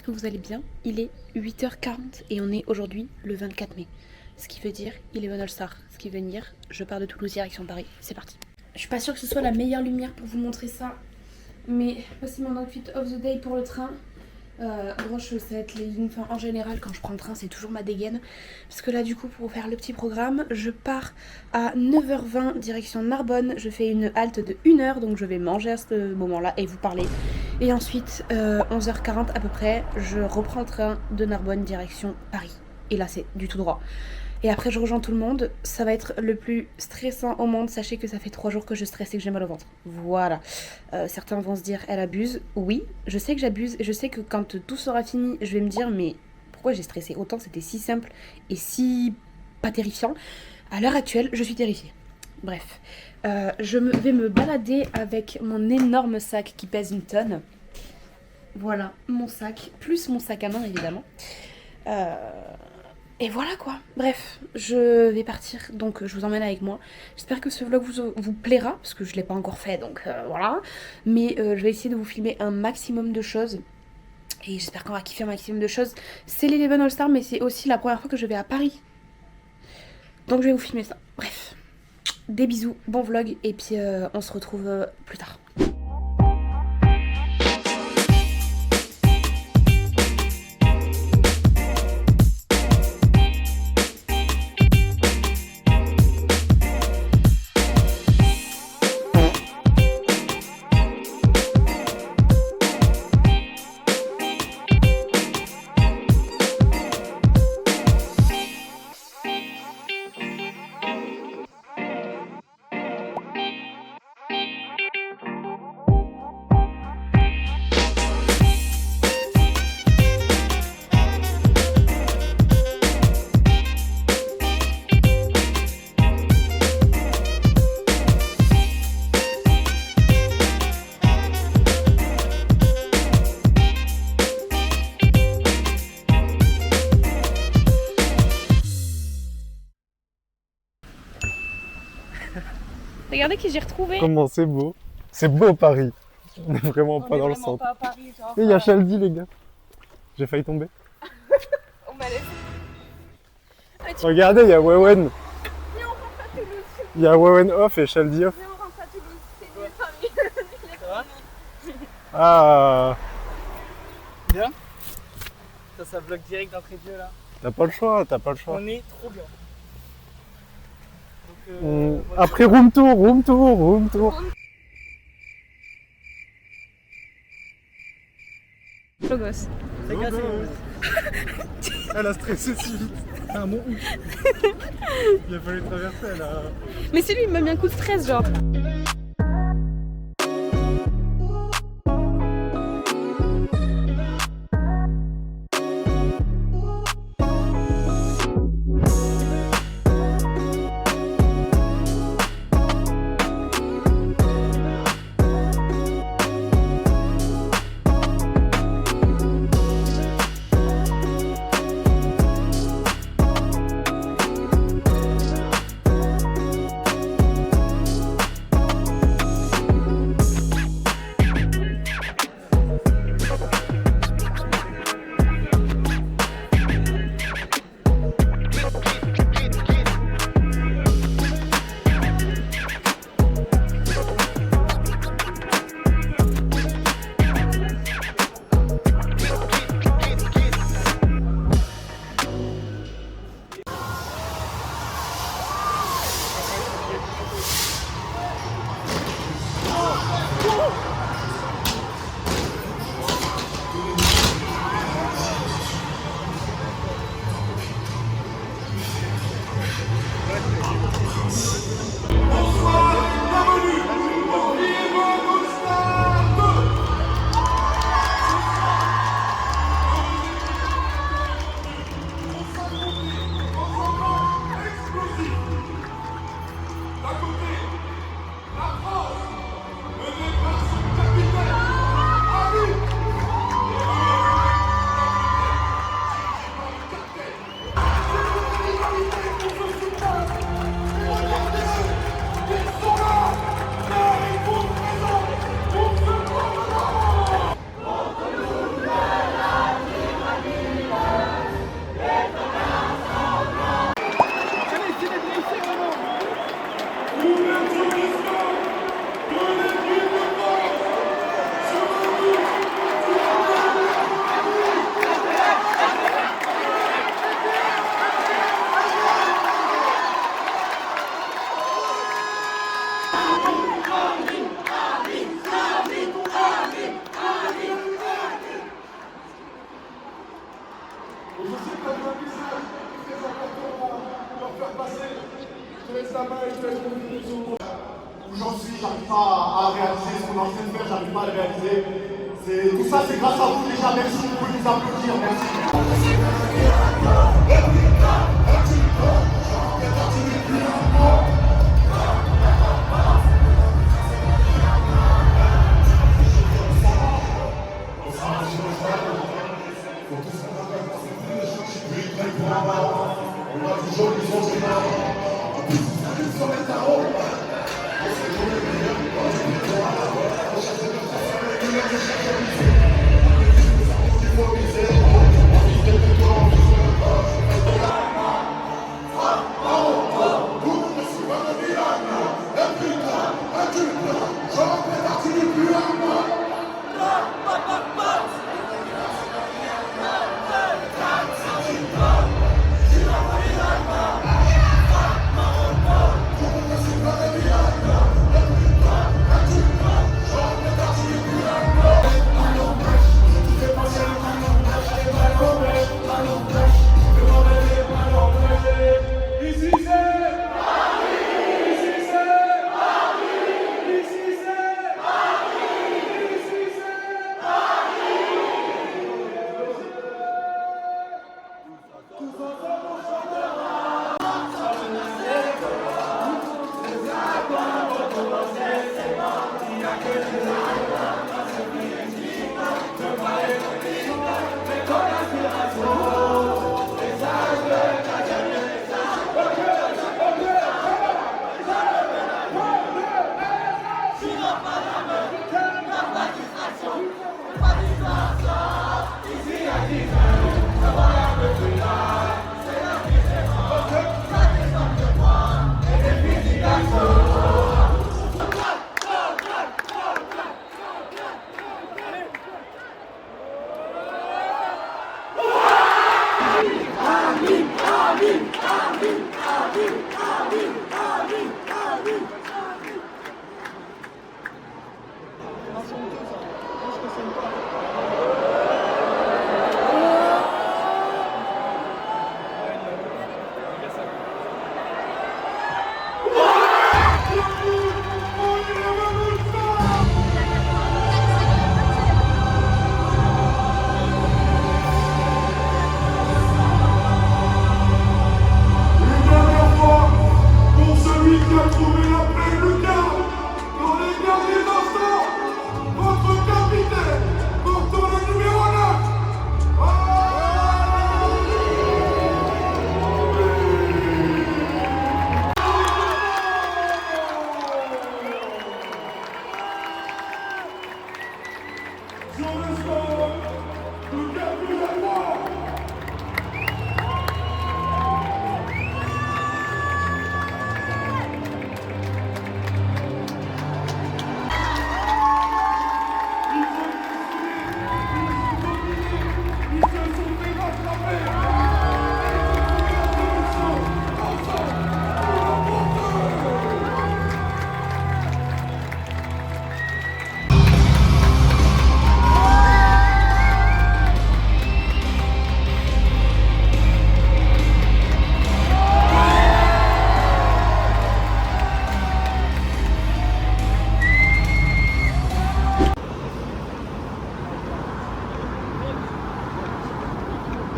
j'espère que vous allez bien. Il est 8h40 et on est aujourd'hui le 24 mai. Ce qui veut dire, il est All Star. Ce qui veut dire, je pars de Toulouse direction Paris. C'est parti. Je suis pas sûre que ce soit la meilleure lumière pour vous montrer ça. Mais voici mon outfit of the day pour le train. Gros chaussettes, leggings, enfin en général quand je prends le train c'est toujours ma dégaine. Parce que là du coup pour faire le petit programme, je pars à 9h20 direction Narbonne. Je fais une halte de 1h donc je vais manger à ce moment là et vous parler. Et ensuite 11h40 à peu près, je reprends le train de Narbonne direction Paris. Et là c'est du tout droit. Et après je rejoins tout le monde, ça va être le plus stressant au monde, sachez que ça fait 3 jours que je stresse et que j'ai mal au ventre. Voilà. Certains vont se dire, elle abuse. Oui, je sais que j'abuse, et je sais que quand tout sera fini, je vais me dire, mais pourquoi j'ai stressé autant, c'était si simple et si pas terrifiant. À l'heure actuelle, je suis terrifiée. Bref, je vais me balader avec mon énorme sac qui pèse 1 tonne. Voilà, mon sac, plus mon sac à main évidemment. Et voilà quoi, bref, je vais partir, donc je vous emmène avec moi. J'espère que ce vlog vous plaira, parce que je ne l'ai pas encore fait, donc voilà. Mais je vais essayer de vous filmer un maximum de choses. Et j'espère qu'on va kiffer un maximum de choses. C'est l'Eleven All Star, mais c'est aussi la première fois que je vais à Paris. Donc je vais vous filmer ça. Bref, des bisous, bon vlog, et puis on se retrouve plus tard. Regardez qui j'ai retrouvé. Comment c'est beau. C'est beau Paris. On est vraiment pas dans le centre. Pas à Paris, genre. Et il y a Chaldy les gars. J'ai failli tomber. On m'a laissé. Regardez, il y a Wewen. Viens, on rentre à Toulouse. Il y a Wewen off et Chaldy off. Viens, on rentre à Toulouse. C'est mieux parmi. Ça va? Ah, Bien. Ça bloque direct d'entrée de jeu là. t'as pas le choix, t'as pas le choix. On est trop bien. Donc, voilà. Après room tour, room tour, room tour. Le gosse. C'est cassé. Elle a stressé si vite. Ah bon. Il a fallu traverser, elle a... Mais c'est lui, il m'a mis un coup de stress genre. Où j'en suis, j'arrive pas à réaliser ce qu'on est en train de faire, j'arrive pas à le réaliser. Tout ça, c'est grâce à vous déjà. Merci, vous pouvez nous applaudir. Merci.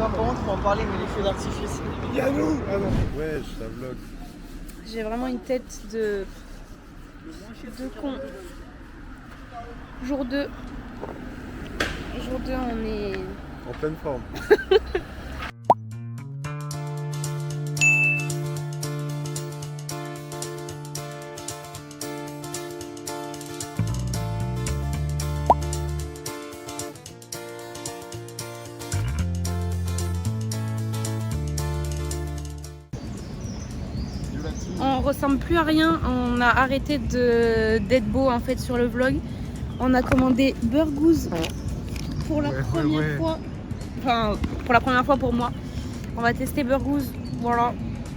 Par contre, faut en parler, mais les feux d'artifice. Yannou! Ah non. Ouais, je la vlog. J'ai vraiment une tête de con. Jour 2. Jour 2, on est... En pleine forme. On ressemble plus à rien, on a arrêté d'être beau en fait sur le vlog. On a commandé Burgooz pour la première fois. Enfin, pour la première fois pour moi. On va tester Burgooz, voilà.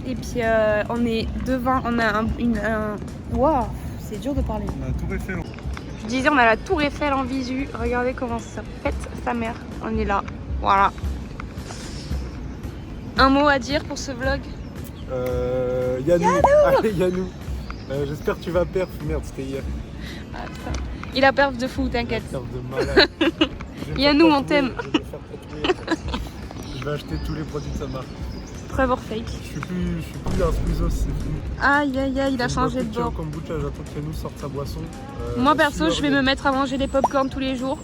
Et puis on est devant, on a Waouh, c'est dur de parler. On a la Tour Eiffel. Je disais, on a la Tour Eiffel en visu. Regardez comment ça pète sa mère. On est là, voilà. Un mot à dire pour ce vlog? Yannou. Allez, Yannou. J'espère que tu vas perf. Merde, c'était hier. Ah, putain. Il a perf de fou, t'inquiète. Perf de malade. Yannou, on t'aime. Je vais me faire tatouer. Je vais acheter tous les produits de sa marque. Preuve or fake. Je suis plus un squeezos, c'est fini. Aïe aïe aïe, il a changé de bord. Kombucha, j'attends que Yannou sorte sa boisson. Moi perso, je vais me mettre à manger des pop-corn tous les jours.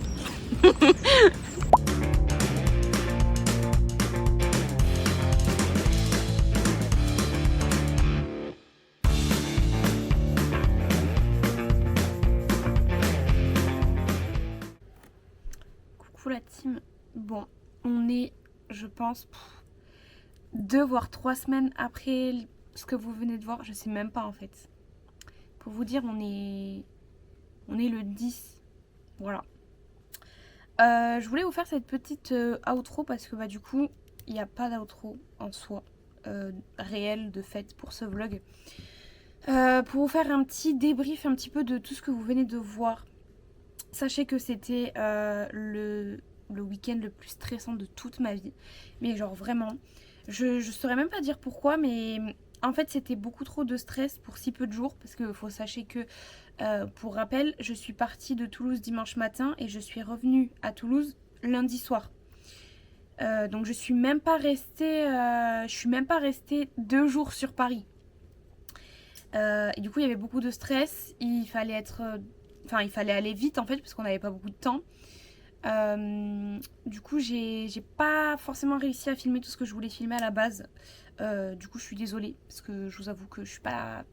Coucou la team. Bon, on est, je pense, 2 voire 3 semaines après ce que vous venez de voir. Je sais même pas en fait. Pour vous dire, on est le 10. Voilà. Je voulais vous faire cette petite outro parce que du coup, il n'y a pas d'outro en soi réel de fait pour ce vlog. Pour vous faire un petit débrief un petit peu de tout ce que vous venez de voir. Sachez que c'était le week-end le plus stressant de toute ma vie. Mais genre vraiment, je saurais même pas dire pourquoi, mais en fait c'était beaucoup trop de stress pour si peu de jours. Parce que faut sachez que, pour rappel, je suis partie de Toulouse dimanche matin et je suis revenue à Toulouse lundi soir. Donc je suis même pas restée 2 jours sur Paris. Et du coup il y avait beaucoup de stress, il fallait aller vite en fait parce qu'on n'avait pas beaucoup de temps. Du coup j'ai pas forcément réussi à filmer tout ce que je voulais filmer à la base. Du coup je suis désolée parce que je vous avoue que je suis pas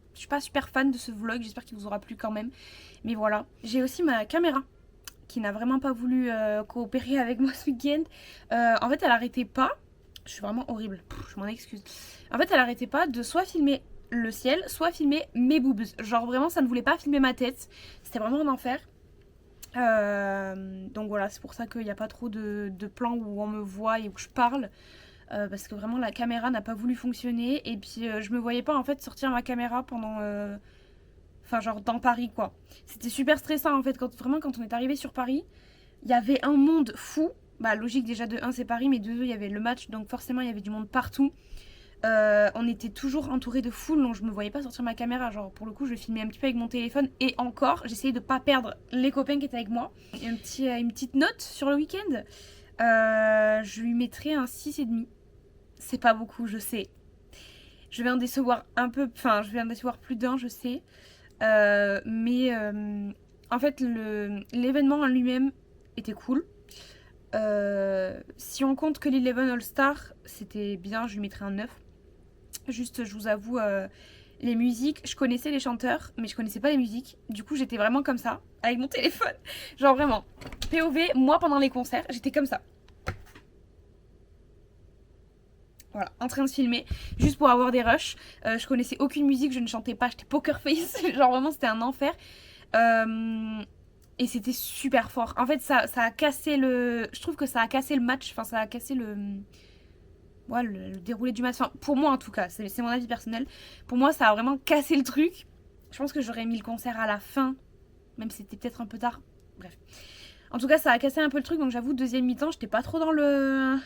super fan de ce vlog, j'espère qu'il vous aura plu quand même. Mais voilà, j'ai aussi ma caméra qui n'a vraiment pas voulu coopérer avec moi ce week-end. En fait elle arrêtait pas, je suis vraiment horrible, je m'en excuse. En fait elle arrêtait pas de soit filmer le ciel, soit filmer mes boobs. Genre vraiment ça ne voulait pas filmer ma tête, c'était vraiment un enfer. Donc voilà, c'est pour ça qu'il n'y a pas trop de plans où on me voit et où je parle. Parce que vraiment la caméra n'a pas voulu fonctionner. Et puis je me voyais pas en fait sortir ma caméra pendant... Enfin genre dans Paris quoi. C'était super stressant en fait. Quand on est arrivé sur Paris, il y avait un monde fou. Bah logique déjà de 1 c'est Paris, mais de 2 il y avait le match. Donc forcément il y avait du monde partout. On était toujours entouré de foule, donc je me voyais pas sortir ma caméra. Genre pour le coup je filmais un petit peu avec mon téléphone. Et encore j'essayais de pas perdre les copains qui étaient avec moi. Une petite note sur le week-end, je lui mettrais un 6,5. C'est pas beaucoup, je sais. Je vais en décevoir un peu, enfin je vais en décevoir plus d'un, je sais. Mais en fait l'événement en lui-même était cool. Si on compte que l'Eleven All Star, c'était bien, je lui mettrais un 9. Juste, je vous avoue, les musiques, je connaissais les chanteurs, mais je connaissais pas les musiques. Du coup, j'étais vraiment comme ça, avec mon téléphone. Genre vraiment, POV, moi pendant les concerts, j'étais comme ça. Voilà, en train de filmer, juste pour avoir des rushs. Je connaissais aucune musique, je ne chantais pas, j'étais poker face. Genre vraiment, c'était un enfer. Et c'était super fort. En fait, ça a cassé le... Je trouve que ça a cassé le match. Enfin, ça a cassé le déroulé du match. Enfin, pour moi, en tout cas. C'est mon avis personnel. Pour moi, ça a vraiment cassé le truc. Je pense que j'aurais mis le concert à la fin. Même si c'était peut-être un peu tard. Bref. En tout cas, ça a cassé un peu le truc. Donc, j'avoue, deuxième mi-temps, j'étais pas trop dans le...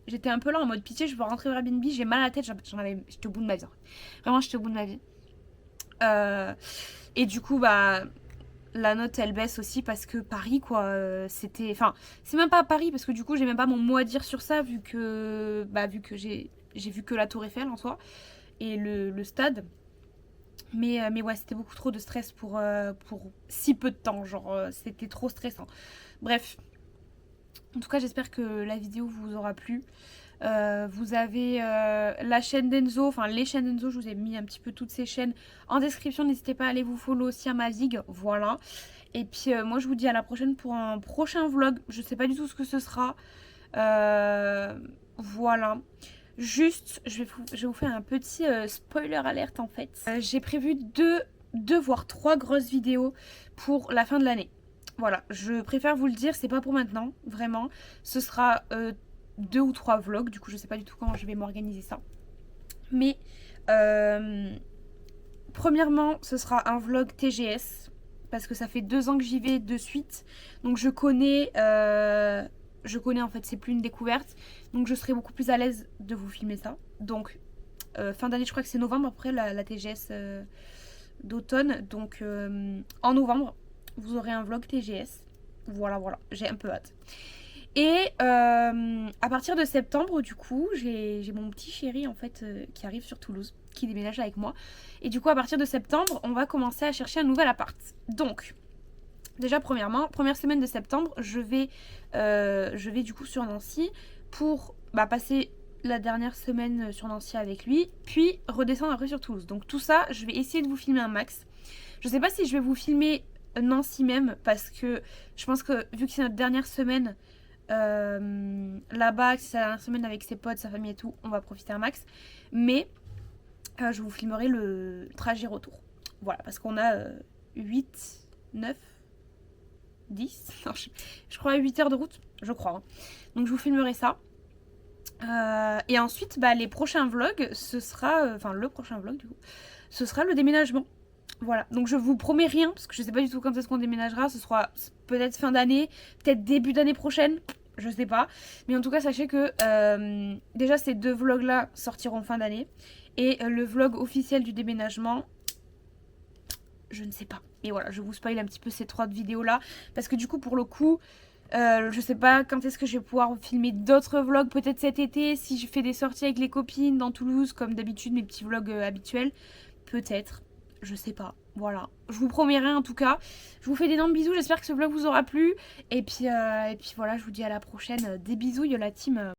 J'étais un peu là en mode pitié. Je veux rentrer au Airbnb. J'ai mal à la tête. J'étais au bout de ma vie. Vraiment, j'étais au bout de ma vie. Et du coup, la note elle baisse aussi parce que Paris quoi, c'était... Enfin, c'est même pas Paris parce que du coup j'ai même pas mon mot à dire sur ça vu que j'ai vu que la Tour Eiffel en soi et le stade. Mais ouais, c'était beaucoup trop de stress pour si peu de temps, genre c'était trop stressant. Bref, en tout cas j'espère que la vidéo vous aura plu. Vous avez la chaîne d'Enzo, enfin les chaînes d'Enzo, je vous ai mis un petit peu toutes ces chaînes en description, n'hésitez pas à aller vous follow aussi à ma zig, voilà. Et puis moi je vous dis à la prochaine pour un prochain vlog, je sais pas du tout ce que ce sera, voilà. Juste, je vais vous faire un petit spoiler alerte en fait. J'ai prévu deux voire 3 grosses vidéos pour la fin de l'année. Voilà, je préfère vous le dire, c'est pas pour maintenant, vraiment. Ce sera 2 ou 3 vlogs, du coup je sais pas du tout comment je vais m'organiser ça. Mais premièrement ce sera un vlog TGS parce que ça fait 2 ans que j'y vais de suite. Donc je connais en fait, c'est plus une découverte. Donc je serai beaucoup plus à l'aise de vous filmer ça. Donc fin d'année, je crois que c'est novembre après la TGS d'automne. Donc en novembre, vous aurez un vlog TGS. Voilà, j'ai un peu hâte. Et à partir de septembre, du coup, j'ai mon petit chéri en fait qui arrive sur Toulouse, qui déménage avec moi. Et du coup, à partir de septembre, on va commencer à chercher un nouvel appart. Donc, déjà premièrement, première semaine de septembre, je vais du coup sur Nancy pour passer la dernière semaine sur Nancy avec lui, puis redescendre après sur Toulouse. Donc tout ça, je vais essayer de vous filmer un max. Je sais pas si je vais vous filmer Nancy même, parce que je pense que vu que c'est notre dernière semaine là-bas, que c'est sa dernière semaine avec ses potes, sa famille et tout, on va profiter un max. Mais je vous filmerai le trajet retour. Voilà, parce qu'on a 8, 9, 10, non, je crois 8 heures de route, je crois. Hein. Donc je vous filmerai ça. Et ensuite, les prochains vlogs, ce sera... le prochain vlog, du coup, ce sera le déménagement. Voilà, donc je vous promets rien, parce que je sais pas du tout quand est-ce qu'on déménagera. Ce sera peut-être fin d'année, peut-être début d'année prochaine, je sais pas. Mais en tout cas, sachez que déjà ces 2 vlogs-là sortiront fin d'année. Et le vlog officiel du déménagement, je ne sais pas. Et voilà, je vous spoil un petit peu ces 3 vidéos-là. Parce que du coup, pour le coup... je sais pas quand est-ce que je vais pouvoir filmer d'autres vlogs, peut-être cet été, si je fais des sorties avec les copines dans Toulouse, comme d'habitude, mes petits vlogs habituels. Peut-être, je sais pas, voilà. Je vous promets rien en tout cas. Je vous fais d'énormes bisous, j'espère que ce vlog vous aura plu. Et puis voilà, je vous dis à la prochaine. Des bisous, la team.